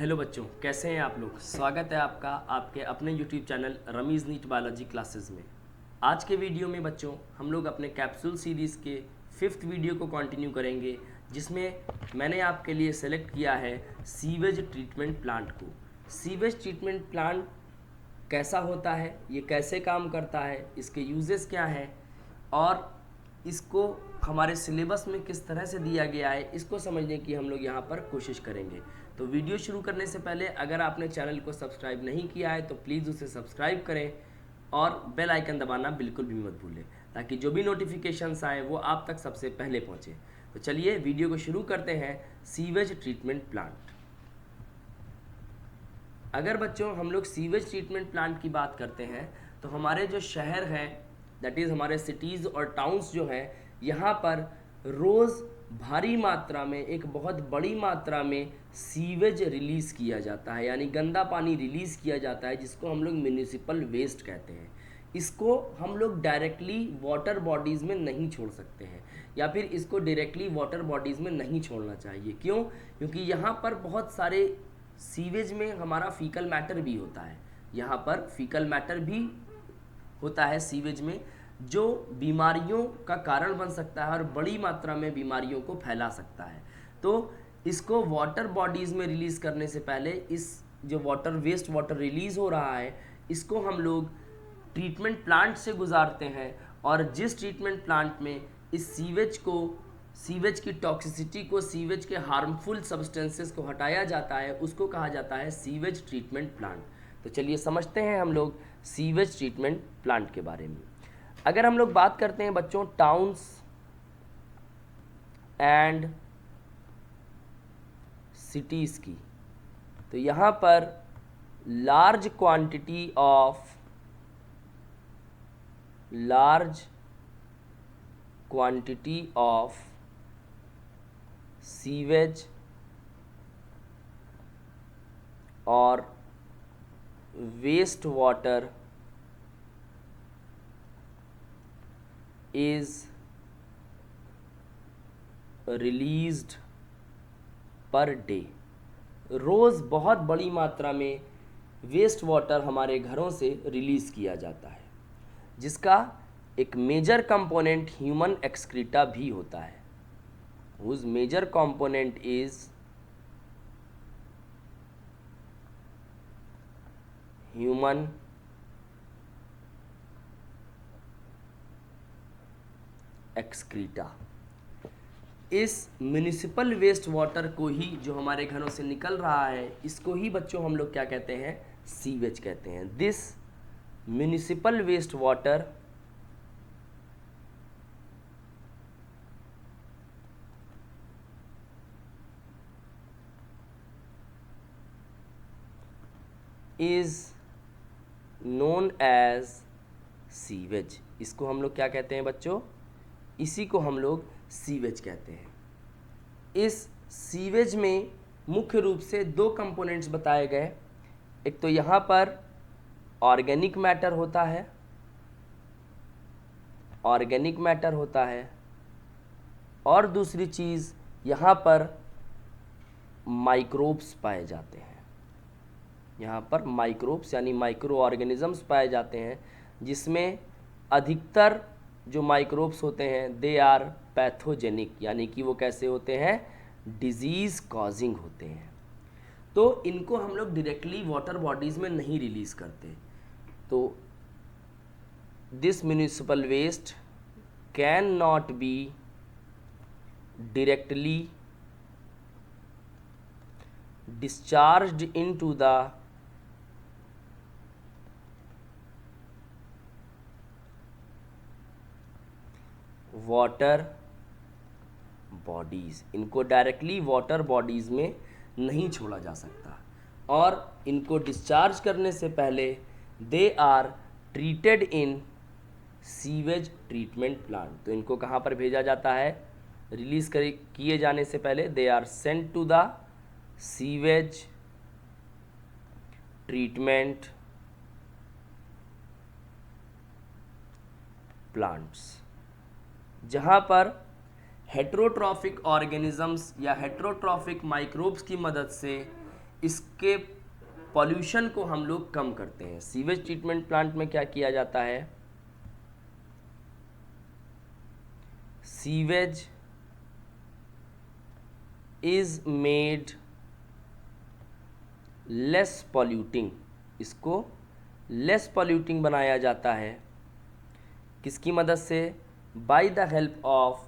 Hello बच्चों, कैसे हैं आप लोग। स्वागत है आपका आपके अपने YouTube channel Rameez NEET biology classes में। आज के वीडियो में बच्चों हम लोग अपने कैप्सूल सीरीज़ के 5th वीडियो को कंटिन्यू करेंगे, जिसमें मैंने आपके लिए सेलेक्ट किया है सीवेज ट्रीटमेंट प्लांट को। सीवेज ट्रीटमेंट प्लांट कैसा होता है, ये कैसे काम करता है, इसके यूजेस क्या हैं और इसको हमारे सिलेबस में किस तरह से दिया गया है, इसको समझने की हम लोग यहाँ पर कोशिश करेंगे। तो वीडियो शुरू करने से पहले अगर आपने चैनल को सब्सक्राइब नहीं किया है तो प्लीज़ उसे सब्सक्राइब करें और बेल आइकन दबाना बिल्कुल भी मत भूलें, ताकि जो भी नोटिफिकेशंस आए वो आप तक सबसे पहले पहुँचे। तो चलिए वीडियो को शुरू करते हैं। Sewage treatment plant. अगर बच्चों हम लोग सीवेज ट्रीटमेंट प्लांट की बात करते हैं तो हमारे जो शहर हैं, दैट इज़ हमारे सिटीज़ और टाउन्स जो हैं, यहाँ पर रोज़ भारी मात्रा में, एक बहुत बड़ी मात्रा में सीवेज रिलीज़ किया जाता है, यानी गंदा पानी रिलीज़ किया जाता है, जिसको हम लोग म्यूनिसिपल वेस्ट कहते हैं। इसको हम लोग डायरेक्टली वाटर बॉडीज़ में नहीं छोड़ सकते हैं, या फिर इसको डायरेक्टली वाटर बॉडीज़ में नहीं छोड़ना चाहिए। क्यों? क्योंकि यहाँ पर बहुत सारे सीवेज में हमारा फीकल मैटर भी होता है, यहाँ पर फीकल मैटर भी होता है सीवेज में, जो बीमारियों का कारण बन सकता है और बड़ी मात्रा में बीमारियों को फैला सकता है। तो इसको वाटर बॉडीज़ में रिलीज़ करने से पहले इस जो वाटर वेस्ट वाटर रिलीज़ हो रहा है, इसको हम लोग ट्रीटमेंट प्लांट से गुजारते हैं, और जिस ट्रीटमेंट प्लांट में इस सीवेज की टॉक्सिसिटी को, सीवेज के हार्मफुल सब्सटेंसेस को हटाया जाता है, उसको कहा जाता है सीवेज ट्रीटमेंट प्लांट। तो चलिए समझते हैं हम लोग सीवेज ट्रीटमेंट प्लांट के बारे में। अगर हम लोग बात करते हैं बच्चों टाउन्स एंड सिटीज़ की, तो यहाँ पर लार्ज क्वांटिटी ऑफ सीवेज और waste water is released per day। रोज़ बहुत बड़ी मात्रा में वेस्ट वाटर हमारे घरों से रिलीज़ किया जाता है, जिसका एक मेजर कंपोनेंट ह्यूमन एक्सक्रीटा भी होता है, whose major component is human excreta. इस म्यूनिसिपल वेस्ट वाटर को ही, जो हमारे घरों से निकल रहा है, इसको ही बच्चों हम लोग क्या कहते हैं, सीवेज कहते हैं। This municipal waste water is known as sewage. इसको हम लोग क्या कहते हैं बच्चों, इसी को हम लोग सीवेज कहते हैं। इस सीवेज में मुख्य रूप से दो कंपोनेंट्स बताए गए। एक तो यहाँ पर ऑर्गेनिक मैटर होता है, और दूसरी चीज़ यहाँ पर माइक्रोब्स पाए जाते हैं। यहाँ पर माइक्रोब्स यानी माइक्रो ऑर्गेनिजम्स पाए जाते हैं, जिसमें अधिकतर जो माइक्रोब्स होते हैं दे आर पैथोजेनिक, यानी कि वो कैसे होते हैं, डिजीज़ कॉजिंग होते हैं। तो इनको हम लोग डायरेक्टली वाटर बॉडीज़ में नहीं रिलीज़ करते। तो this municipal waste can not be directly discharged into the water bodies. इनको डायरेक्टली वाटर बॉडीज़ में नहीं छोड़ा जा सकता, और इनको डिस्चार्ज करने से पहले they are treated in sewage treatment plant. तो इनको कहाँ पर भेजा जाता है, रिलीज़ किए जाने से पहले they are sent to the sewage treatment plants, जहाँ पर हेट्रोट्रॉफिक ऑर्गेनिजम्स या हेट्रोट्रॉफिक माइक्रोब्स की मदद से इसके पॉल्यूशन को हम लोग कम करते हैं। सीवेज ट्रीटमेंट प्लांट में क्या किया जाता है, sewage is made less polluting, इसको लेस पॉल्यूटिंग बनाया जाता है। किसकी मदद से, by the help of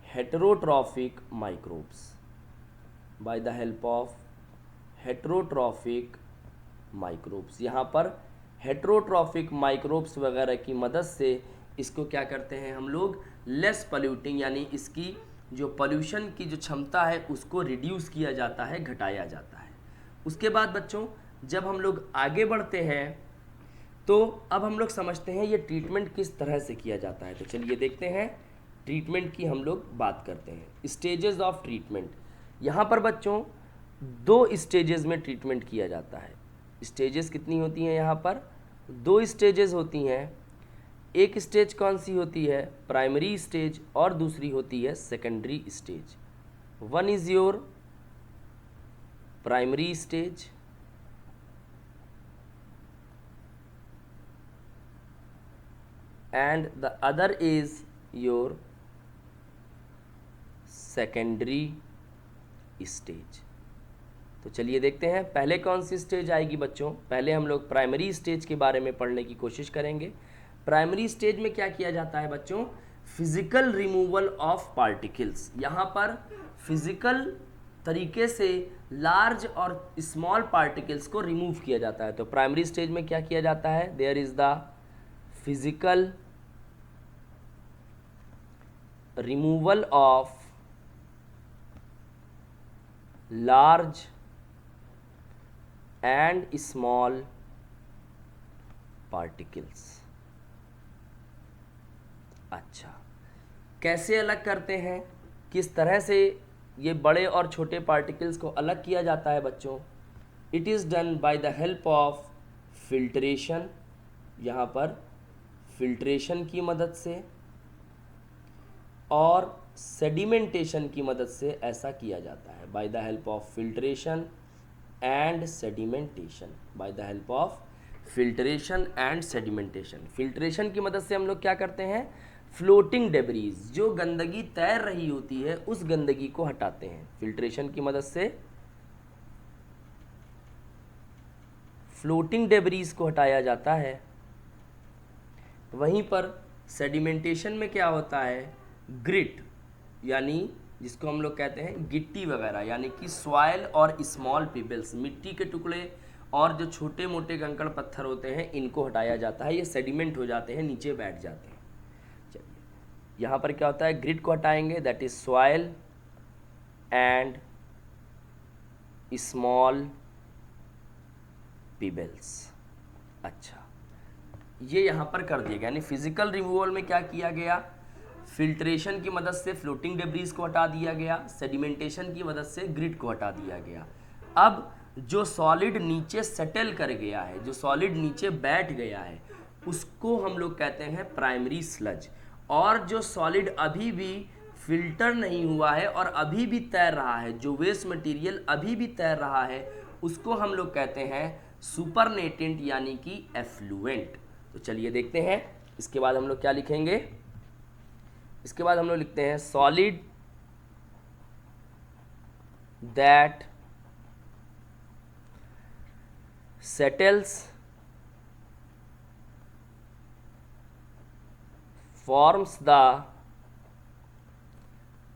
heterotrophic microbes, by the help of heterotrophic microbes. यहाँ पर हेटेरोट्रॉफिक माइक्रोब्स वगैरह की मदद से इसको क्या करते हैं हम लोग, लेस पॉल्यूटिंग, यानी इसकी जो पॉल्यूशन की जो क्षमता है उसको रिड्यूस किया जाता है, घटाया जाता है। उसके बाद बच्चों जब हम लोग आगे बढ़ते हैं तो अब हम लोग समझते हैं ये ट्रीटमेंट किस तरह से किया जाता है। तो चलिए देखते हैं, ट्रीटमेंट की हम लोग बात करते हैं। स्टेजेस ऑफ ट्रीटमेंट, यहाँ पर बच्चों 2 स्टेजेस में ट्रीटमेंट किया जाता है। स्टेजेस कितनी होती हैं, यहाँ पर 2 स्टेजेस होती हैं। एक स्टेज कौन सी होती है, प्राइमरी स्टेज, और दूसरी होती है secondary stage. One is your primary stage and the other is your secondary stage। तो चलिए देखते हैं पहले कौन सी स्टेज आएगी बच्चों। पहले हम लोग प्राइमरी स्टेज के बारे में पढ़ने की कोशिश करेंगे। प्राइमरी स्टेज में क्या किया जाता है बच्चों, फिजिकल रिमूवल ऑफ पार्टिकल्स। यहाँ पर फिजिकल तरीके से लार्ज और स्मॉल पार्टिकल्स को रिमूव किया जाता है। तो प्राइमरी स्टेज में क्या किया जाता है, there is the physical removal of large and small particles. अच्छा, कैसे अलग करते हैं, किस तरह से ये बड़े और छोटे पार्टिकल्स को अलग किया जाता है बच्चों। It is done by the help of filtration. यहाँ पर फिल्ट्रेशन की मदद से और सेडिमेंटेशन की मदद से ऐसा किया जाता है। By the help of filtration and sedimentation, by the help of filtration and sedimentation. Filtration की मदद से हम लोग क्या करते हैं, फ्लोटिंग डेब्रीज, जो गंदगी तैर रही होती है उस गंदगी को हटाते हैं। फिल्ट्रेशन की मदद से फ्लोटिंग डेब्रीज को हटाया जाता है। वहीं पर सेडिमेंटेशन में क्या होता है, ग्रिट, यानी जिसको हम लोग कहते हैं गिट्टी वगैरह, यानी कि सॉइल और स्मॉल पिबल्स, मिट्टी के टुकड़े और जो छोटे मोटे कंकड़ पत्थर होते हैं इनको हटाया जाता है। ये सेडिमेंट हो जाते हैं, नीचे बैठ जाते हैं। चलिए यहाँ पर क्या होता है, ग्रिट को हटाएंगे, that is soil and small pebbles. अच्छा, ये यहाँ पर कर दिया गया, यानी फिजिकल रिमूवल में क्या किया गया, फिल्ट्रेशन की मदद से फ्लोटिंग डेब्रीज को हटा दिया गया, सेडिमेंटेशन की मदद से ग्रिड को हटा दिया गया। अब जो सॉलिड नीचे सेटल कर गया है, जो सॉलिड नीचे बैठ गया है, उसको हम लोग कहते हैं प्राइमरी स्लज। और जो सॉलिड अभी भी फिल्टर नहीं हुआ है और अभी भी तैर रहा है, जो वेस्ट मटेरियल अभी भी तैर रहा है, उसको हम लोग कहते हैं सुपरनेटेंट, यानी कि एफ्लुएंट। तो चलिए देखते हैं, इसके बाद हम लोग क्या लिखेंगे, इसके बाद हम लोग लिखते हैं solid that settles forms the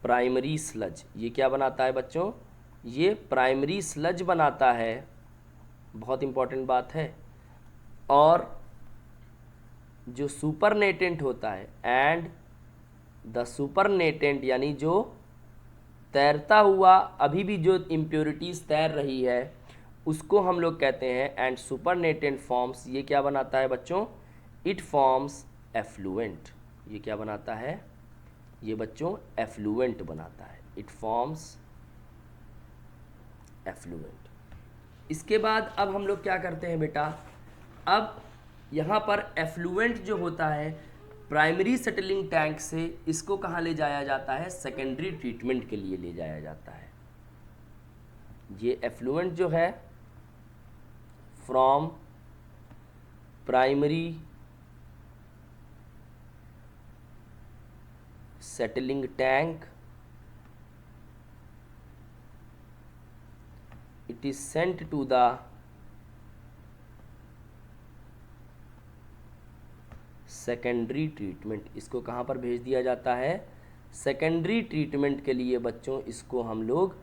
primary sludge. ये क्या बनाता है बच्चों, ये प्राइमरी स्लज बनाता है, बहुत इंपॉर्टेंट बात है। और जो सुपरनेटेंट होता है, एंड द सुपरनेटेंट, यानी जो तैरता हुआ अभी भी जो इम्प्योरिटीज़ तैर रही है उसको हम लोग कहते हैं, एंड सुपरनेटेंट फॉर्म्स, ये क्या बनाता है बच्चों, इट फॉर्म्स एफ्लुएंट। ये क्या बनाता है, ये बच्चों एफ्लुएंट बनाता है, इट फॉर्म्स एफ्लुएंट। इसके बाद अब हम लोग क्या करते हैं बेटा, अब यहाँ पर एफ्लुएंट जो होता है प्राइमरी सेटलिंग टैंक से इसको कहाँ ले जाया जाता है, सेकेंडरी ट्रीटमेंट के लिए ले जाया जाता है। ये एफ्लुएंट जो है from primary settling tank, it is sent to the secondary treatment. इसको कहाँ पर भेज दिया जाता है? सेकेंडरी ट्रीटमेंट के लिए बच्चों इसको हम लोग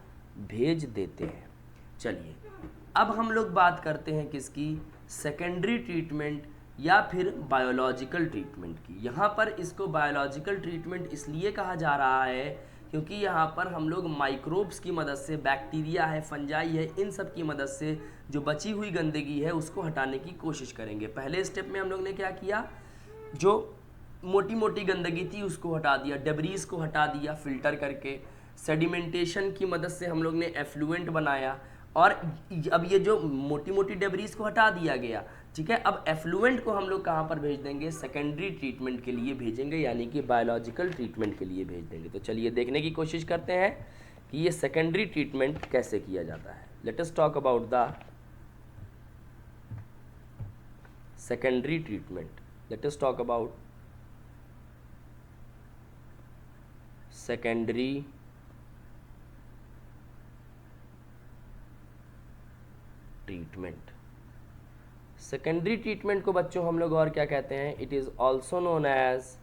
भेज देते हैं। चलिए अब हम लोग बात करते हैं किसकी? सेकेंडरी ट्रीटमेंट या फिर बायोलॉजिकल ट्रीटमेंट की। यहाँ पर इसको बायोलॉजिकल ट्रीटमेंट इसलिए कहा जा रहा है क्योंकि यहाँ पर हम लोग माइक्रोब्स की मदद से, बैक्टीरिया है, फंजाई है, इन सब की मदद से जो बची हुई गंदगी है उसको हटाने की कोशिश करेंगे। पहले स्टेप में हम लोग ने क्या किया? जो मोटी मोटी गंदगी थी उसको हटा दिया, डेब्रीज को हटा दिया फिल्टर करके, सेडिमेंटेशन की मदद से हम लोग ने एफ्लुएंट बनाया। और अब ये जो मोटी मोटी डेब्रीज को हटा दिया गया, ठीक है, अब एफ्लुएंट को हम लोग कहाँ पर भेज देंगे? सेकेंडरी ट्रीटमेंट के लिए भेजेंगे, यानी कि बायोलॉजिकल ट्रीटमेंट के लिए भेज देंगे। तो चलिए देखने की कोशिश करते हैं कि ये सेकेंडरी ट्रीटमेंट कैसे किया जाता है। Let us talk about the secondary treatment. Let us talk about secondary treatment। Secondary treatment को बच्चों हम लोग और क्या कहते हैं? It is also known as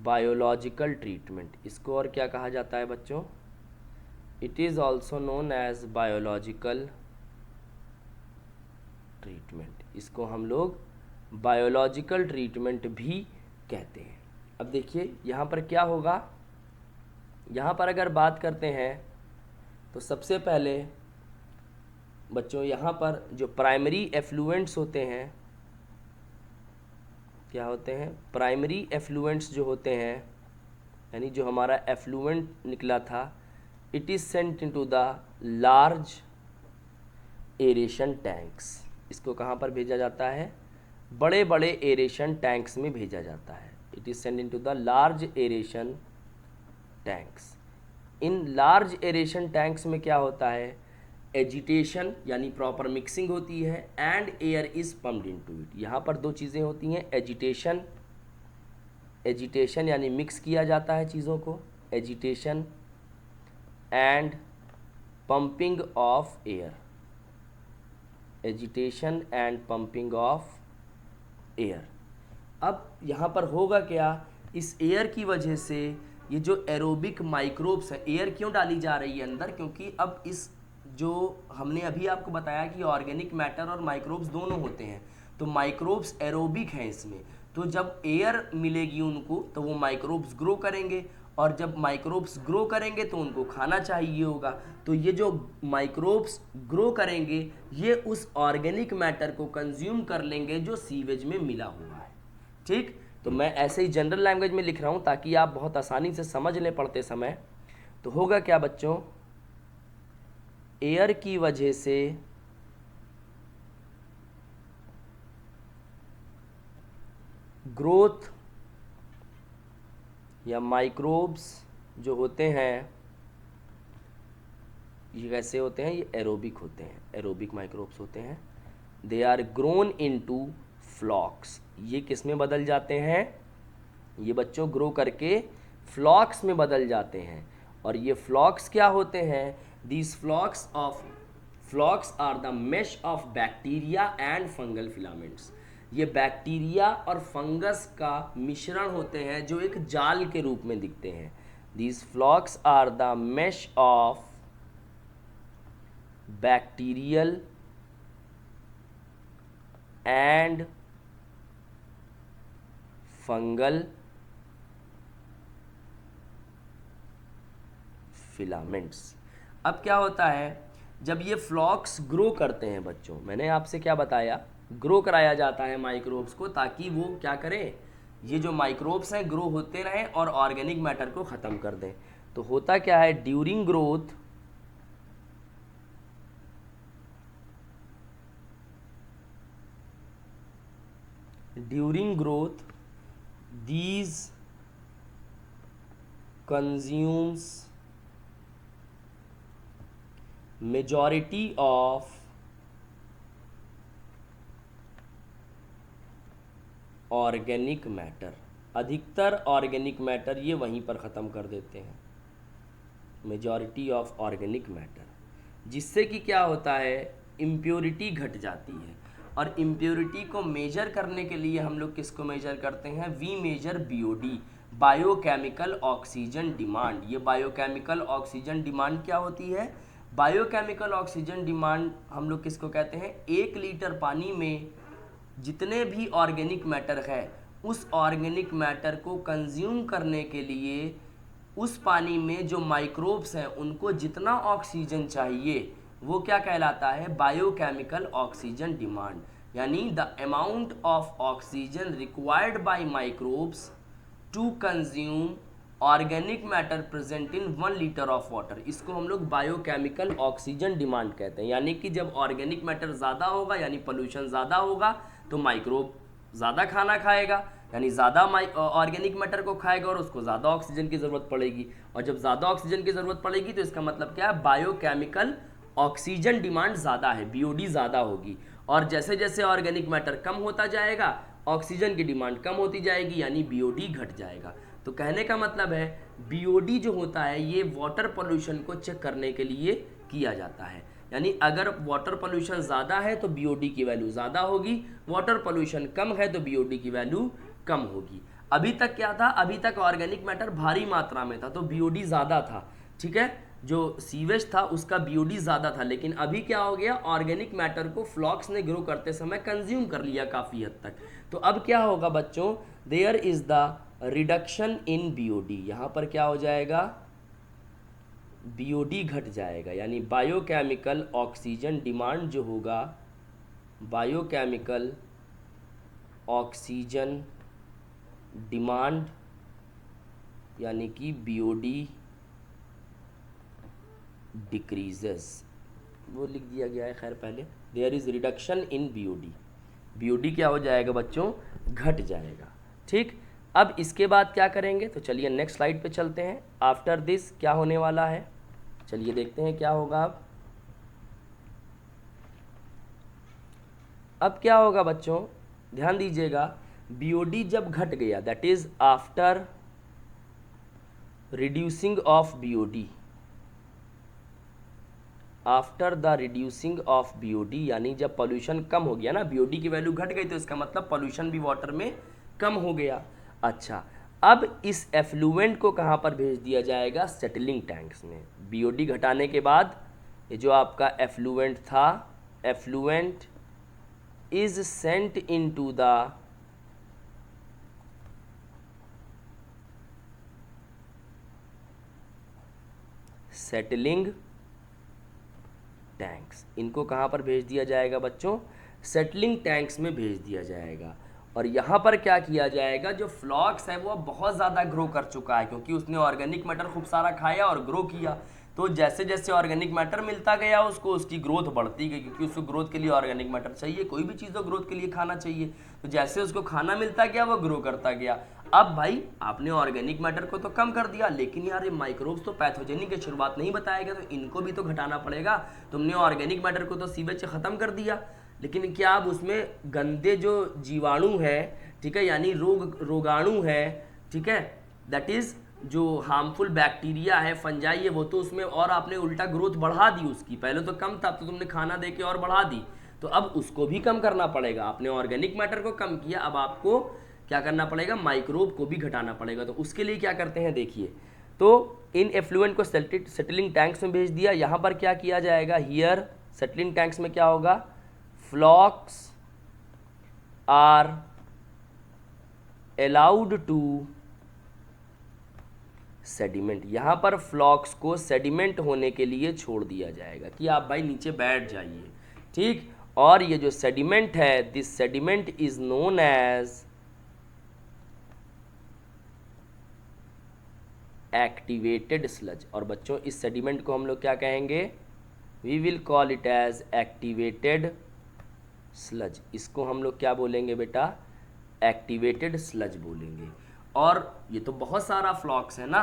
biological treatment. इसको और क्या कहा जाता है बच्चों? It is also known as biological treatment. इसको हम लोग बायोलॉजिकल ट्रीटमेंट भी कहते हैं। अब देखिए यहाँ पर क्या होगा। यहाँ पर अगर बात करते हैं तो सबसे पहले बच्चों यहाँ पर जो प्राइमरी एफ्लुएंट्स होते हैं, क्या होते हैं? प्राइमरी एफ्लुएंट्स जो होते हैं, यानी जो हमारा एफ्लुएंट निकला था, it is sent into the large aeration tanks. इसको कहाँ पर भेजा जाता है? बड़े बड़े एरेशन टैंक्स में भेजा जाता है। It is send into the large aeration tanks. In large aeration tanks में क्या होता है? एजिटेशन यानी प्रॉपर मिक्सिंग होती है, and air is pumped into it. यहाँ पर दो चीज़ें होती हैं, एजिटेशन, एजिटेशन यानी मिक्स किया जाता है चीज़ों को, agitation, and pumping of air, agitation and pumping of air. अब यहाँ पर होगा क्या? इस एयर की वजह से ये जो एरोबिक माइक्रोब्स है, एयर क्यों डाली जा रही है अंदर? क्योंकि अब इस जो हमने अभी आपको बताया कि ऑर्गेनिक मैटर और माइक्रोब्स दोनों होते हैं, तो माइक्रोब्स एरोबिक हैं इसमें, तो जब एयर मिलेगी उनको तो वो माइक्रोब्स ग्रो करेंगे, और जब माइक्रोब्स ग्रो करेंगे तो उनको खाना चाहिए होगा। तो ये जो माइक्रोब्स ग्रो करेंगे ये उस ऑर्गेनिक मैटर को कंज्यूम कर लेंगे जो सीवेज में मिला हुआ है। ठीक, तो मैं ऐसे ही जनरल लैंग्वेज में लिख रहा हूँ ताकि आप बहुत आसानी से समझ लें पढ़ते समय। तो होगा क्या बच्चों? एयर की वजह से ग्रोथ या माइक्रोब्स जो होते हैं ये कैसे होते हैं? ये एरोबिक होते हैं, एरोबिक माइक्रोब्स होते हैं। They are grown into flocs. ये किस में बदल जाते हैं? ये बच्चों ग्रो करके फ्लॉक्स में बदल जाते हैं। और ये फ्लॉक्स क्या होते हैं? These flocs are the mesh of bacteria and fungal filaments. ये बैक्टीरिया और फंगस का मिश्रण होते हैं जो एक जाल के रूप में दिखते हैं। These flocs are the mesh of bacterial and fungal filaments. अब क्या होता है जब ये फ्लॉक्स ग्रो करते हैं बच्चों, मैंने आपसे क्या बताया? ग्रो कराया जाता है माइक्रोब्स को ताकि वो क्या करें? ये जो माइक्रोब्स हैं ग्रो होते रहें और ऑर्गेनिक मैटर को ख़त्म कर दें। तो होता क्या है? During growth these consumes majority of organic matter, अधिकतर ऑर्गेनिक मैटर ये वहीं पर ख़त्म कर देते हैं, मेजॉरिटी ऑफ ऑर्गेनिक मैटर, जिससे कि क्या होता है, इम्प्योरिटी घट जाती है। और इम्प्योरिटी को मेजर करने के लिए हम लोग किसको मेजर करते हैं, we measure BOD, biochemical oxygen demand. ये बायोकेमिकल ऑक्सीजन डिमांड क्या होती है, बायोकेमिकल ऑक्सीजन डिमांड हम लोग किसको कहते हैं, 1 लीटर पानी में जितने भी ऑर्गेनिक मैटर है उस ऑर्गेनिक मैटर को कंज्यूम करने के लिए उस पानी में जो माइक्रोब्स हैं उनको जितना ऑक्सीजन चाहिए वो क्या कहलाता है, बायोकेमिकल ऑक्सीजन डिमांड, यानी the amount of oxygen required by microbes to consume organic matter present in 1 litre of water. इसको हम लोग बायोकेमिकल ऑक्सीजन डिमांड कहते हैं। यानी कि जब ऑर्गेनिक मैटर ज़्यादा होगा यानी पोल्यूशन ज़्यादा होगा तो माइक्रोब ज़्यादा खाना खाएगा, यानी ज़्यादा ऑर्गेनिक मैटर को खाएगा और उसको ज़्यादा ऑक्सीजन की ज़रूरत पड़ेगी। और जब ज़्यादा ऑक्सीजन की ज़रूरत पड़ेगी तो इसका मतलब क्या है, बायोकेमिकल ऑक्सीजन डिमांड ज़्यादा है, बीओडी ज़्यादा होगी। और जैसे जैसे ऑर्गेनिक मैटर कम होता जाएगा ऑक्सीजन की डिमांड कम होती जाएगी, यानी बीओडी घट जाएगा। तो कहने का मतलब है बीओडी जो होता है ये वाटर पोल्यूशन को चेक करने के लिए किया जाता है। यानी अगर वाटर पोल्यूशन ज़्यादा है तो बीओडी की वैल्यू ज़्यादा होगी, वाटर पोल्यूशन कम है तो बीओडी की वैल्यू कम होगी। अभी तक क्या था, अभी तक ऑर्गेनिक मैटर भारी मात्रा में था तो बीओडी ज़्यादा था, ठीक है, जो सीवेज था उसका बीओडी ज़्यादा था। लेकिन अभी क्या हो गया, ऑर्गेनिक मैटर को फ्लॉक्स ने ग्रो करते समय कंज्यूम कर लिया काफ़ी हद तक। तो अब क्या होगा बच्चों, there is the reduction in BOD, यहाँ पर क्या हो जाएगा, बीओडी घट जाएगा, यानी बायोकेमिकल ऑक्सीजन डिमांड जो होगा, बायोकेमिकल ऑक्सीजन डिमांड यानी कि बीओडी डिक्रीजेस, वो लिख दिया गया है खैर पहले, there is reduction in BOD, BOD क्या हो जाएगा बच्चों, घट जाएगा। ठीक, अब इसके बाद क्या करेंगे, तो चलिए नेक्स्ट स्लाइड पे चलते हैं। आफ्टर दिस क्या होने वाला है, चलिए देखते हैं क्या होगा। अब क्या होगा बच्चों, ध्यान दीजिएगा, बीओडी जब घट गया, that is after reducing of BOD, after the reducing of BOD, यानी जब पोल्यूशन कम हो गया ना, बीओडी की वैल्यू घट गई तो इसका मतलब पोल्यूशन भी वाटर में कम हो गया। अच्छा, अब इस एफ्लुएंट को कहाँ पर भेज दिया जाएगा, सेटलिंग टैंक्स में। बीओडी घटाने के बाद ये जो आपका एफ्लुएंट था, effluent is sent into the settling tanks. इनको कहाँ पर भेज दिया जाएगा बच्चों, सेटलिंग टैंक्स में भेज दिया जाएगा। और यहाँ पर क्या किया जाएगा, जो फ्लॉक्स है वो बहुत ज़्यादा ग्रो कर चुका है क्योंकि उसने ऑर्गेनिक मैटर खूब सारा खाया और ग्रो किया। तो जैसे जैसे ऑर्गेनिक मैटर मिलता गया उसको, उसकी ग्रोथ बढ़ती गई क्योंकि उसको ग्रोथ के लिए ऑर्गेनिक मैटर चाहिए, कोई भी चीज़ तो ग्रोथ के लिए खाना चाहिए। तो जैसे उसको खाना मिलता गया वो ग्रो करता गया। अब भाई आपने ऑर्गेनिक मैटर को तो कम कर दिया, लेकिन यार ये माइक्रोब्स तो पैथोजेनिक की शुरुआत नहीं बताया गया, तो इनको भी तो घटाना पड़ेगा। तुमने ऑर्गेनिक मैटर को तो सीवेज से ख़त्म कर दिया, लेकिन क्या अब उसमें गंदे जो जीवाणु है, ठीक है, यानी रोगाणु है, ठीक है, दैट इज़ जो हार्मफुल बैक्टीरिया है, फंजाई है, वो तो उसमें और आपने उल्टा ग्रोथ बढ़ा दी उसकी। पहले तो कम था तो तुमने खाना दे के और बढ़ा दी, तो अब उसको भी कम करना पड़ेगा। आपने ऑर्गेनिक मैटर को कम किया, अब आपको क्या करना पड़ेगा, माइक्रोब को भी घटाना पड़ेगा। तो उसके लिए क्या करते हैं देखिए, तो इन एफ्लुएंट को सेटलिंग टैंक्स में भेज दिया। यहाँ पर क्या किया जाएगा, हियर सेटलिंग टैंक्स में क्या होगा, फ्लॉक्स आर अलाउड टू सेडिमेंट। यहाँ पर फ्लॉक्स को सेडिमेंट होने के लिए छोड़ दिया जाएगा कि आप भाई नीचे बैठ जाइए, ठीक। और ये जो सेडिमेंट है, this sediment is known as activated sludge. और बच्चों इस सेडिमेंट को हम लोग क्या कहेंगे, we will call it as activated sludge. इसको हम लोग क्या बोलेंगे बेटा, एक्टिवेटेड स्लज बोलेंगे। और ये तो बहुत सारा फ्लॉक्स है ना,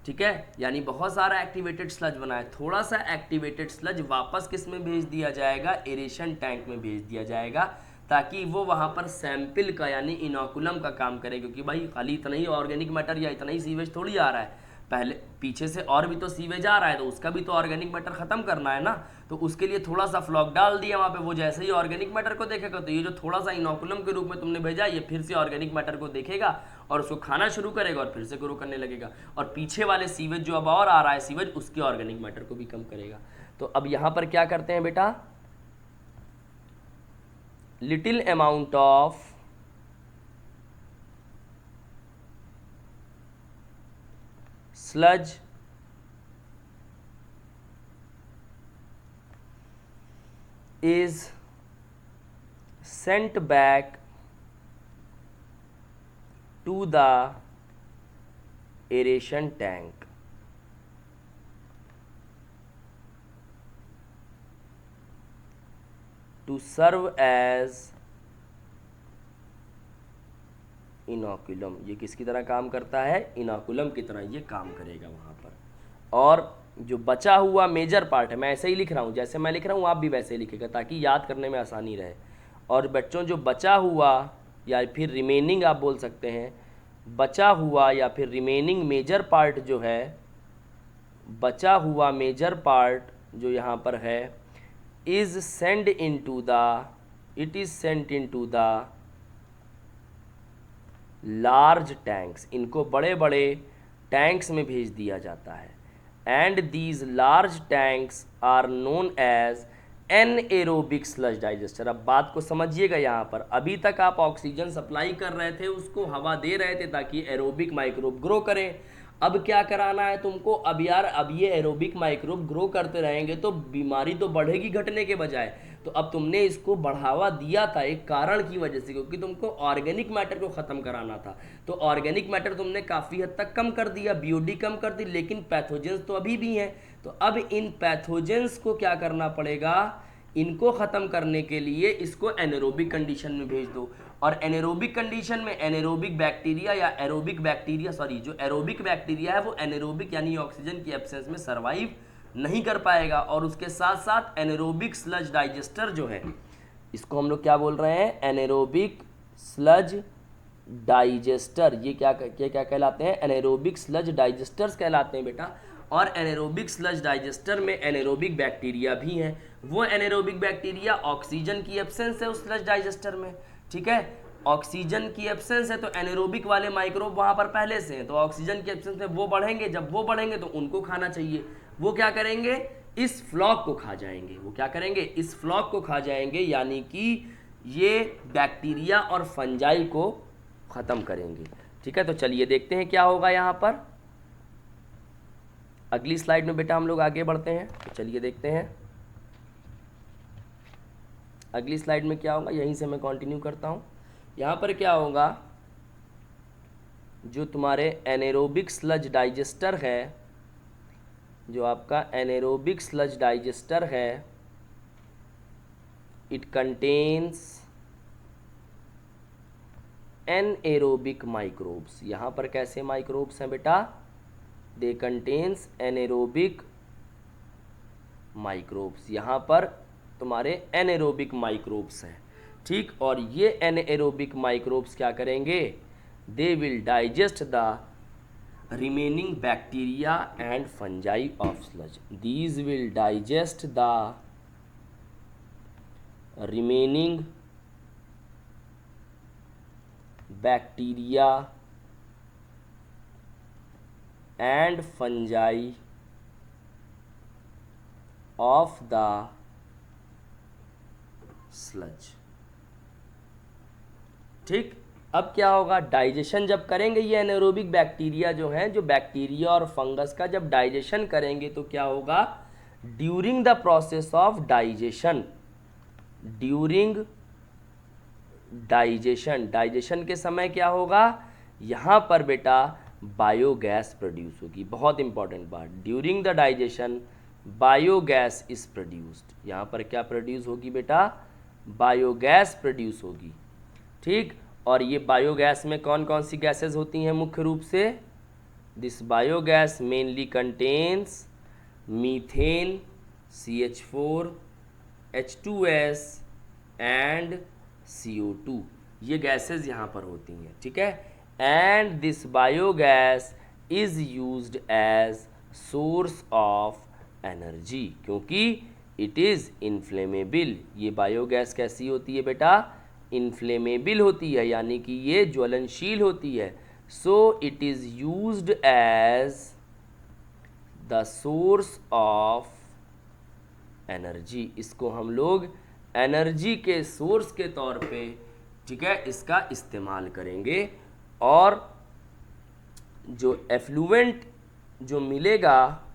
ठीक है, यानी बहुत सारा एक्टिवेटेड स्लज बना है, थोड़ा सा एक्टिवेटेड स्लज वापस किस में भेज दिया जाएगा, एरेशन टैंक में भेज दिया जाएगा, ताकि वो वहाँ पर सैंपल का यानी इनोकुलम का काम करे, क्योंकि भाई खाली इतना ही ऑर्गेनिक मैटर या इतना ही सीवेज थोड़ी आ रहा है, पहले पीछे से और भी तो सीवेज आ रहा है, तो उसका भी तो ऑर्गेनिक मैटर खत्म करना है ना, तो उसके लिए थोड़ा सा फ्लॉक डाल दिया वहाँ पे, वो जैसे ही ऑर्गेनिक मैटर को देखेगा तो ये जो थोड़ा सा इनोकुलम के रूप में तुमने भेजा ये फिर से ऑर्गेनिक मैटर को देखेगा और उसको खाना शुरू करेगा और फिर से ग्रो करने लगेगा, और पीछे वाले सीवेज जो अब और आ रहा है सीवेज उसके ऑर्गेनिक मैटर को भी कम करेगा। तो अब यहाँ पर क्या करते हैं बेटा, little amount of sludge is sent back to the aeration tank to serve as inoculum. ये किसकी तरह काम करता है, इनोकुलम की तरह ये काम करेगा वहाँ पर। और जो बचा हुआ मेजर पार्ट है, मैं ऐसे ही लिख रहा हूँ, जैसे मैं लिख रहा हूँ आप भी वैसे ही लिखेगा ताकि याद करने में आसानी रहे। और बच्चों जो बचा हुआ या फिर रिमेनिंग आप बोल सकते हैं, बचा हुआ या फिर रिमेनिंग मेजर पार्ट जो है, बचा हुआ मेजर पार्ट जो यहाँ पर है, is send into the, it is sent into the large tanks, इनको बड़े बड़े टैंक्स में भेज दिया जाता है। And these large tanks are known as anaerobic sludge digester. अब बात को समझिएगा, यहाँ पर अभी तक आप ऑक्सीजन सप्लाई कर रहे थे, उसको हवा दे रहे थे ताकि एरोबिक माइक्रोब ग्रो करें। अब क्या कराना है तुमको, अब यार अब ये एरोबिक माइक्रोब ग्रो करते रहेंगे तो बीमारी तो बढ़ेगी घटने के बजाय, तो अब तुमने इसको बढ़ावा दिया था एक कारण की वजह से, क्योंकि तुमको ऑर्गेनिक मैटर को ख़त्म कराना था। तो ऑर्गेनिक मैटर तुमने काफ़ी हद तक कम कर दिया, बीओडी कम कर दी, लेकिन पैथोजेंस तो अभी भी हैं। तो अब इन पैथोजेंस को क्या करना पड़ेगा, इनको ख़त्म करने के लिए इसको एनेरोबिक कंडीशन में भेज दो। और एनेरोबिक कंडीशन में एनेरोबिक बैक्टीरिया या एरोबिक बैक्टीरिया, सॉरी जो एरोबिक बैक्टीरिया है वो एनेरोबिक यानी ऑक्सीजन की एब्सेंस में सर्वाइव नहीं कर पाएगा। और उसके साथ साथ एनेरोबिक स्लज डाइजेस्टर जो है, इसको हम लोग क्या बोल रहे हैं, एनेरोबिक स्लज डाइजेस्टर। ये क्या कहलाते हैं, एनेरोबिक स्लज डाइजेस्टर्स कहलाते हैं बेटा। और एनेरोबिक स्लज डाइजेस्टर में एनेरोबिक बैक्टीरिया भी हैं। वो एनेरोबिक बैक्टीरिया ऑक्सीजन की एब्सेंस है उस स्लज डाइजेस्टर में, ठीक है, ऑक्सीजन की एब्सेंस है तो एनेरोबिक वाले माइक्रोब वहाँ पर पहले से हैं, तो ऑक्सीजन की एब्सेंस में वो बढ़ेंगे, जब वो बढ़ेंगे तो उनको खाना चाहिए, वो क्या करेंगे, इस फ्लॉक को खा जाएंगे। वो क्या करेंगे, इस फ्लॉक को खा जाएंगे, यानी कि ये बैक्टीरिया और फंजाई को ख़त्म करेंगे। ठीक है, तो चलिए देखते हैं क्या होगा यहाँ पर अगली स्लाइड में बेटा, हम लोग आगे बढ़ते हैं। तो चलिए देखते हैं अगली स्लाइड में क्या होगा, यहीं से मैं कंटिन्यू करता हूँ। यहाँ पर क्या होगा, जो तुम्हारे एनेरोबिक स्लज डाइजेस्टर है, जो आपका एनेरोबिक स्लज डाइजेस्टर है, इट कंटेन्स एनएरोबिक माइक्रोब्स। यहाँ पर कैसे माइक्रोब्स हैं बेटा, दे कंटेन्स एनेरोबिक माइक्रोब्स। यहाँ पर तुम्हारे एनेरोबिक माइक्रोब्स हैं, ठीक। और ये एनेरोबिक माइक्रोब्स क्या करेंगे, they will digest the remaining bacteria and fungi of sludge. These will digest the remaining bacteria and fungi of the sludge, ठीक। अब क्या होगा, डाइजेशन जब करेंगे ये एनारोबिक बैक्टीरिया जो हैं, जो बैक्टीरिया और फंगस का जब डाइजेशन करेंगे तो क्या होगा, during the process of digestion, during digestion के समय क्या होगा, यहाँ पर बेटा बायोगैस प्रोड्यूस होगी। बहुत इंपॉर्टेंट बात, during the digestion biogas is produced. यहाँ पर क्या प्रोड्यूस होगी बेटा, बायोगैस प्रोड्यूस होगी, ठीक। और ये बायोगैस में कौन कौन सी गैसेस होती हैं मुख्य रूप से, this biogas mainly contains methane, CH4, H2S and CO2, ये गैसेज यहाँ पर होती हैं, ठीक है। And this biogas is used as source of energy, क्योंकि इट इज़ इनफ्लेमेबल। ये बायोगैस कैसी होती है बेटा? इनफ्लेमेबल होती है, यानी कि ये ज्वलनशील होती है। So it is used as the source of energy. इसको हम लोग एनर्जी के सोर्स के तौर पे, ठीक है, इसका इस्तेमाल करेंगे। और जो एफ्लुएंट जो मिलेगा,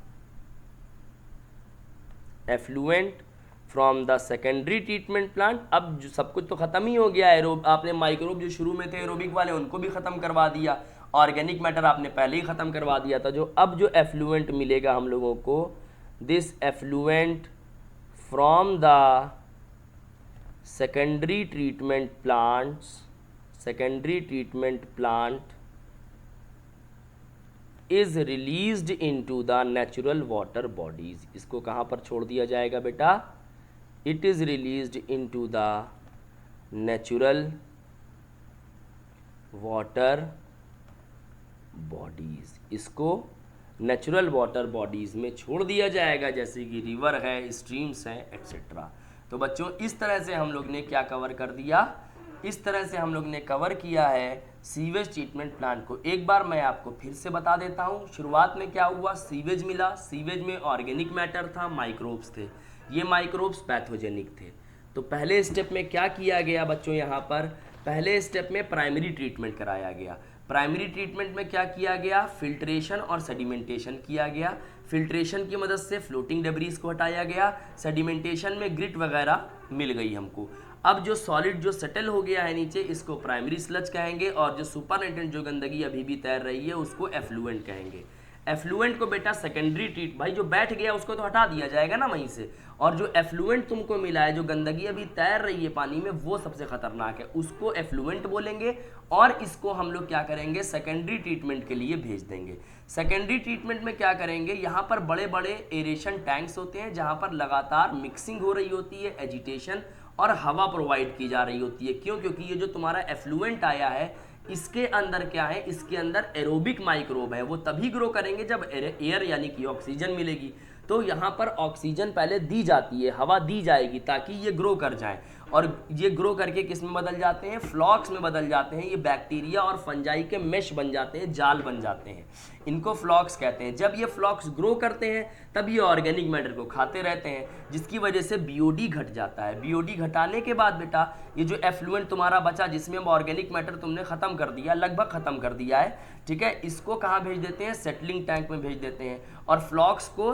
effluent from the secondary treatment plant, अब जो सब कुछ तो ख़त्म ही हो गया। एरोब आपने माइक्रोब जो शुरू में थे एरोबिक वाले, उनको भी ख़त्म करवा दिया। ऑर्गेनिक मैटर आपने पहले ही ख़त्म करवा दिया था। जो अब जो एफ्लुएंट मिलेगा हम लोगों को, this effluent from the secondary treatment plants, secondary treatment plant is released into the natural water bodies। इसको कहाँ पर छोड़ दिया जाएगा बेटा? It is released into the natural water bodies। इसको नेचुरल वाटर बॉडीज़ में छोड़ दिया जाएगा, जैसे कि रिवर है, स्ट्रीम्स हैं, एक्सेट्रा। तो बच्चों इस तरह से हम लोग ने क्या कवर कर दिया? इस तरह से हम लोग ने कवर किया है सीवेज ट्रीटमेंट प्लांट को। एक बार मैं आपको फिर से बता देता हूँ। शुरुआत में क्या हुआ? सीवेज मिला। सीवेज में ऑर्गेनिक मैटर था, माइक्रोब्स थे। ये माइक्रोब्स पैथोजेनिक थे। तो पहले स्टेप में क्या किया गया बच्चों? यहाँ पर पहले स्टेप में प्राइमरी ट्रीटमेंट कराया गया। प्राइमरी ट्रीटमेंट में क्या किया गया? फिल्ट्रेशन और सेडिमेंटेशन किया गया। फिल्ट्रेशन की मदद से फ्लोटिंग डेब्रीज को हटाया गया। सेडिमेंटेशन में ग्रिट वगैरह मिल गई हमको। अब जो सॉलिड जो सेटल हो गया है नीचे, इसको प्राइमरी स्लज कहेंगे, और जो सुपरनेटेंट जो गंदगी अभी भी तैर रही है उसको एफ्लुएंट कहेंगे। एफ्लुएंट को बेटा सेकेंडरी ट्रीट, भाई जो बैठ गया उसको तो हटा दिया जाएगा ना वहीं से, और जो एफ्लुएंट तुमको मिला है, जो गंदगी अभी तैर रही है पानी में, वो सबसे खतरनाक है, उसको एफ्लुएंट बोलेंगे। और इसको हम लोग क्या करेंगे? सेकेंडरी ट्रीटमेंट के लिए भेज देंगे। सेकेंडरी ट्रीटमेंट में क्या करेंगे? यहाँ पर बड़े बड़े एरेशन टैंक्स होते हैं, जहाँ पर लगातार मिक्सिंग हो रही होती है, एजिटेशन और हवा प्रोवाइड की जा रही होती है। क्यों? क्योंकि ये जो तुम्हारा एफ्लुएंट आया है, इसके अंदर क्या है? इसके अंदर एरोबिक माइक्रोब है। वो तभी ग्रो करेंगे जब एयर यानी कि ऑक्सीजन मिलेगी। तो यहाँ पर ऑक्सीजन पहले दी जाती है, हवा दी जाएगी ताकि ये ग्रो कर जाए। और ये ग्रो करके किस में बदल जाते हैं? फ्लॉक्स में बदल जाते हैं। ये बैक्टीरिया और फंजाई के मेश बन जाते हैं, जाल बन जाते हैं। इनको फ्लॉक्स कहते हैं। जब ये फ्लॉक्स ग्रो करते हैं तब ये ऑर्गेनिक मैटर को खाते रहते हैं, जिसकी वजह से बीओडी घट जाता है। बीओडी घटाने के बाद बेटा ये जो एफ्लुएंट तुम्हारा बचा, जिसमें ऑर्गेनिक मैटर तुमने ख़त्म कर दिया, लगभग ख़त्म कर दिया है, ठीक है, इसको कहाँ भेज देते हैं? सेटलिंग टैंक में भेज देते हैं, और फ्लॉक्स को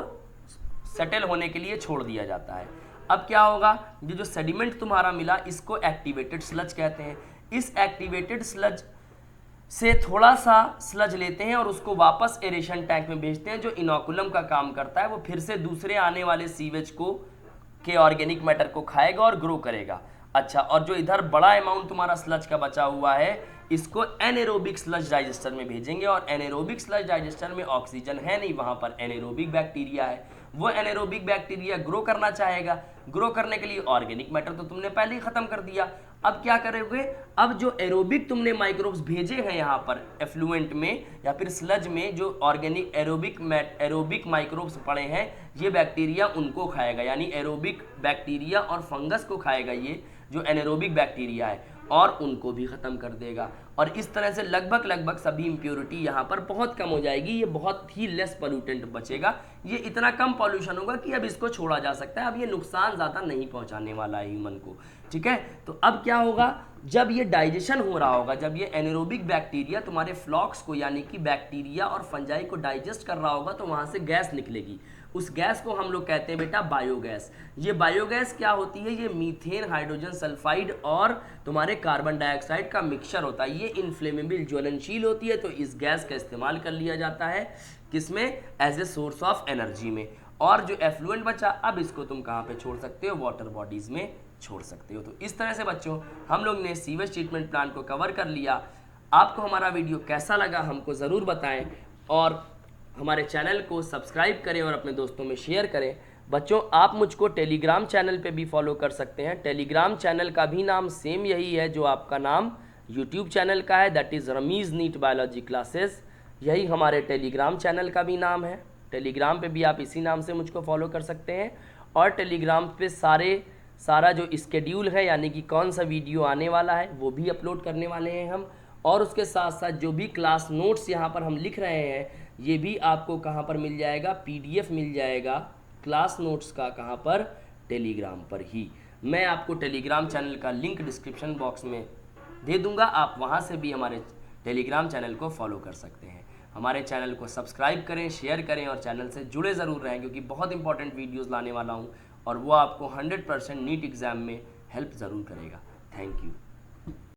सेटल होने के लिए छोड़ दिया जाता है। अब क्या होगा? ये जो सेडिमेंट तुम्हारा मिला, इसको एक्टिवेटेड स्लज कहते हैं। इस एक्टिवेटेड स्लज से थोड़ा सा स्लज लेते हैं और उसको वापस एरेशन टैंक में भेजते हैं, जो इनोकुलम का काम करता है। वो फिर से दूसरे आने वाले सीवेज को के ऑर्गेनिक मैटर को खाएगा और ग्रो करेगा। अच्छा, और जो इधर बड़ा अमाउंट तुम्हारा स्लज का बचा हुआ है, इसको एनेरोबिक स्लज डाइजेस्टर में भेजेंगे। और एनेरोबिक स्लज डाइजेस्टर में ऑक्सीजन है नहीं, वहाँ पर एनेरोबिक बैक्टीरिया है। वो एनेरोबिक बैक्टीरिया ग्रो करना चाहेगा। ग्रो करने के लिए ऑर्गेनिक मैटर तो तुमने पहले ही खत्म कर दिया। अब क्या करोगे? अब जो एरोबिक तुमने माइक्रोब्स भेजे हैं यहाँ पर एफ्लुएंट में या फिर स्लज में, जो ऑर्गेनिक एरोबिक माइक्रोब्स पड़े हैं, ये बैक्टीरिया उनको खाएगा। यानी एरोबिक बैक्टीरिया और फंगस को खाएगा ये जो एनेरोबिक बैक्टीरिया है, और उनको भी ख़त्म कर देगा। और इस तरह से लगभग सभी इम्प्योरिटी यहाँ पर बहुत कम हो जाएगी। ये बहुत ही लेस पोल्यूटेंट बचेगा। ये इतना कम पॉल्यूशन होगा कि अब इसको छोड़ा जा सकता है। अब ये नुकसान ज़्यादा नहीं पहुँचाने वाला है ह्यूमन को, ठीक है। तो अब क्या होगा? जब ये डाइजेशन हो रहा होगा, जब ये एनेरोबिक बैक्टीरिया तुम्हारे फ्लॉक्स को यानी कि बैक्टीरिया और फंजाई को डाइजेस्ट कर रहा होगा, तो वहाँ से गैस निकलेगी। उस गैस को हम लोग कहते हैं बेटा बायोगैस। ये बायोगैस क्या होती है? ये मीथेन, हाइड्रोजन सल्फाइड और तुम्हारे कार्बन डाइऑक्साइड का मिक्सचर होता है। ये इन्फ्लेमेबल, ज्वलनशील होती है। तो इस गैस का इस्तेमाल कर लिया जाता है किसमें? As a source of energy में। और जो एफ्लुएंट बचा, अब इसको तुम कहाँ पे छोड़ सकते हो? वाटर बॉडीज़ में छोड़ सकते हो। तो इस तरह से बच्चों हम लोग ने सीवेज ट्रीटमेंट प्लांट को कवर कर लिया। आपको हमारा वीडियो कैसा लगा हमको ज़रूर बताएं, और हमारे चैनल को सब्सक्राइब करें और अपने दोस्तों में शेयर करें। बच्चों, आप मुझको टेलीग्राम चैनल पे भी फॉलो कर सकते हैं। टेलीग्राम चैनल का भी नाम सेम यही है जो आपका नाम यूट्यूब चैनल का है, that is Rameez NEET biology classes. यही हमारे टेलीग्राम चैनल का भी नाम है। टेलीग्राम पे भी आप इसी नाम से मुझको फॉलो कर सकते हैं। और टेलीग्राम पे सारा जो स्केड्यूल है, यानी कि कौन सा वीडियो आने वाला है, वो भी अपलोड करने वाले हैं हम। और उसके साथ साथ जो भी क्लास नोट्स यहाँ पर हम लिख रहे हैं, ये भी आपको कहाँ पर मिल जाएगा, PDF मिल जाएगा क्लास नोट्स का। कहाँ पर? टेलीग्राम पर ही। मैं आपको टेलीग्राम चैनल का लिंक डिस्क्रिप्शन बॉक्स में दे दूंगा, आप वहाँ से भी हमारे टेलीग्राम चैनल को फॉलो कर सकते हैं। हमारे चैनल को सब्सक्राइब करें, शेयर करें और चैनल से जुड़े ज़रूर रहें, क्योंकि बहुत इंपॉर्टेंट वीडियोज़ लाने वाला हूँ और वो आपको 100% नीट एग्ज़ाम में हेल्प ज़रूर करेगा। Thank you.